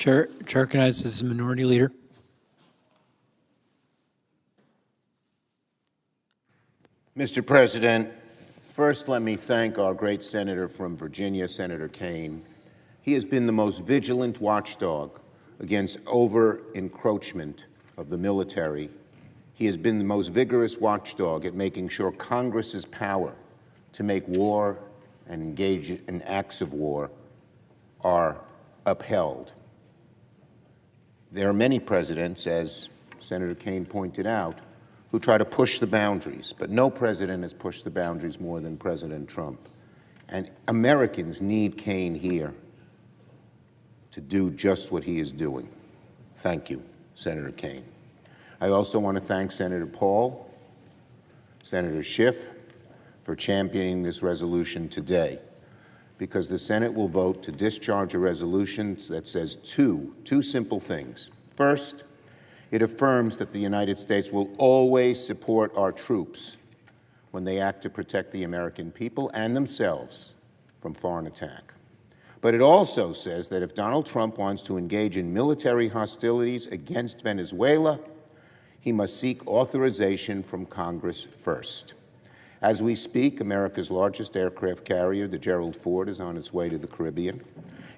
Chair recognizes the Minority Leader. Mr. President, first let me thank our great senator from Virginia, Senator Kaine. He has been the most vigilant watchdog against over-encroachment of the military. He has been the most vigorous watchdog at making sure Congress's power to make war and engage in acts of war are upheld. There are many presidents, as Senator Kaine pointed out, who try to push the boundaries, but no president has pushed the boundaries more than President Trump. And Americans need Kaine here to do just what he is doing. Thank you, Senator Kaine. I also want to thank Senator Paul, Senator Schiff, for championing this resolution today, because the Senate will vote to discharge a resolution that says two simple things. First, it affirms that the United States will always support our troops when they act to protect the American people and themselves from foreign attack. But it also says that if Donald Trump wants to engage in military hostilities against Venezuela, he must seek authorization from Congress first. As we speak, America's largest aircraft carrier, the Gerald Ford, is on its way to the Caribbean.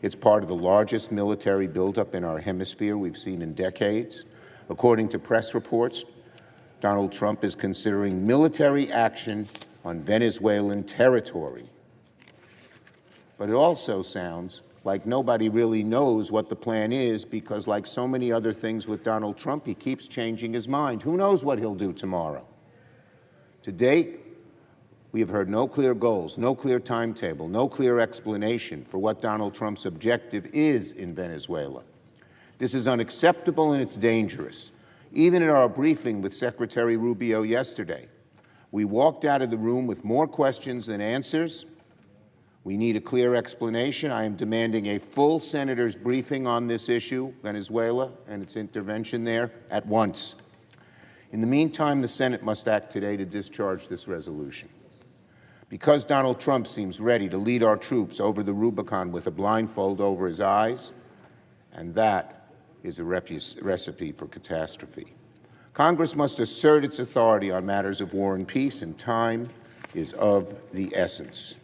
It's part of the largest military buildup in our hemisphere we've seen in decades. According to press reports, Donald Trump is considering military action on Venezuelan territory. But it also sounds like nobody really knows what the plan is, because like so many other things with Donald Trump, he keeps changing his mind. Who knows what he'll do tomorrow? To date, we have heard no clear goals, no clear timetable, no clear explanation for what Donald Trump's objective is in Venezuela. This is unacceptable and it's dangerous. Even at our briefing with Secretary Rubio yesterday, we walked out of the room with more questions than answers. We need a clear explanation. I am demanding a full senator's briefing on this issue, Venezuela and its intervention there, at once. In the meantime, the Senate must act today to discharge this resolution. Because Donald Trump seems ready to lead our troops over the Rubicon with a blindfold over his eyes, and that is a recipe for catastrophe. Congress must assert its authority on matters of war and peace, and time is of the essence.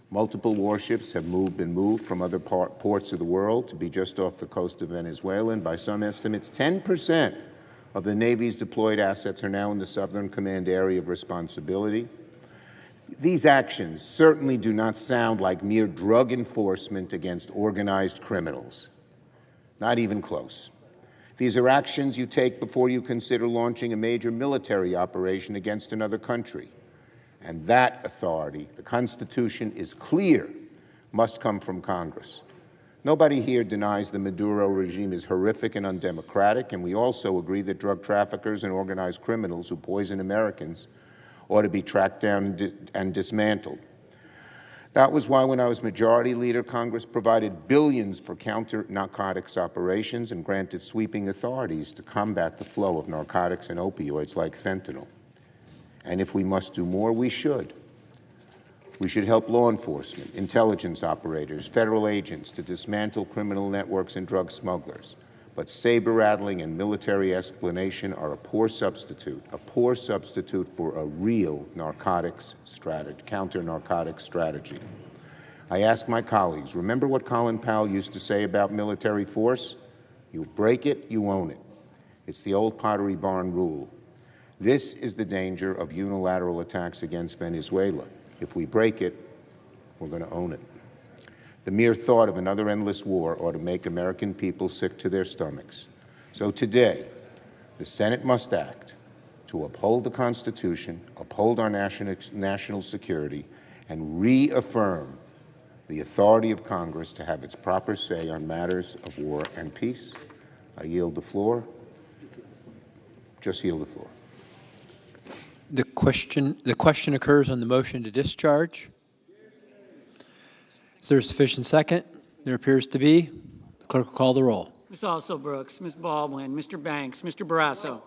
Multiple warships have been moved from other ports of the world to be just off the coast of Venezuela, and by some estimates, 10% of the Navy's deployed assets are now in the Southern Command area of responsibility. These actions certainly do not sound like mere drug enforcement against organized criminals. Not even close. These are actions you take before you consider launching a major military operation against another country. And that authority, the Constitution is clear, must come from Congress. Nobody here denies the Maduro regime is horrific and undemocratic, and we also agree that drug traffickers and organized criminals who poison Americans ought to be tracked down and dismantled. That was why when I was Majority Leader, Congress provided billions for counter-narcotics operations and granted sweeping authorities to combat the flow of narcotics and opioids like fentanyl. And if we must do more, we should. We should help law enforcement, intelligence operators, federal agents to dismantle criminal networks and drug smugglers. But saber-rattling and military explanation are a poor substitute for a real narcotics strategy, counter-narcotics strategy. I ask my colleagues, remember what Colin Powell used to say about military force? You break it, you own it. It's the old Pottery Barn rule. This is the danger of unilateral attacks against Venezuela. If we break it, we're going to own it. The mere thought of another endless war ought to make American people sick to their stomachs. So today, the Senate must act to uphold the Constitution, uphold our national security, and reaffirm the authority of Congress to have its proper say on matters of war and peace. I yield the floor. Just yield the floor. The question occurs on the motion to discharge. Is there a sufficient second? There appears to be. The clerk will call the roll. Ms. Alsobrooks, Ms. Baldwin, Mr. Banks, Mr. Barrasso.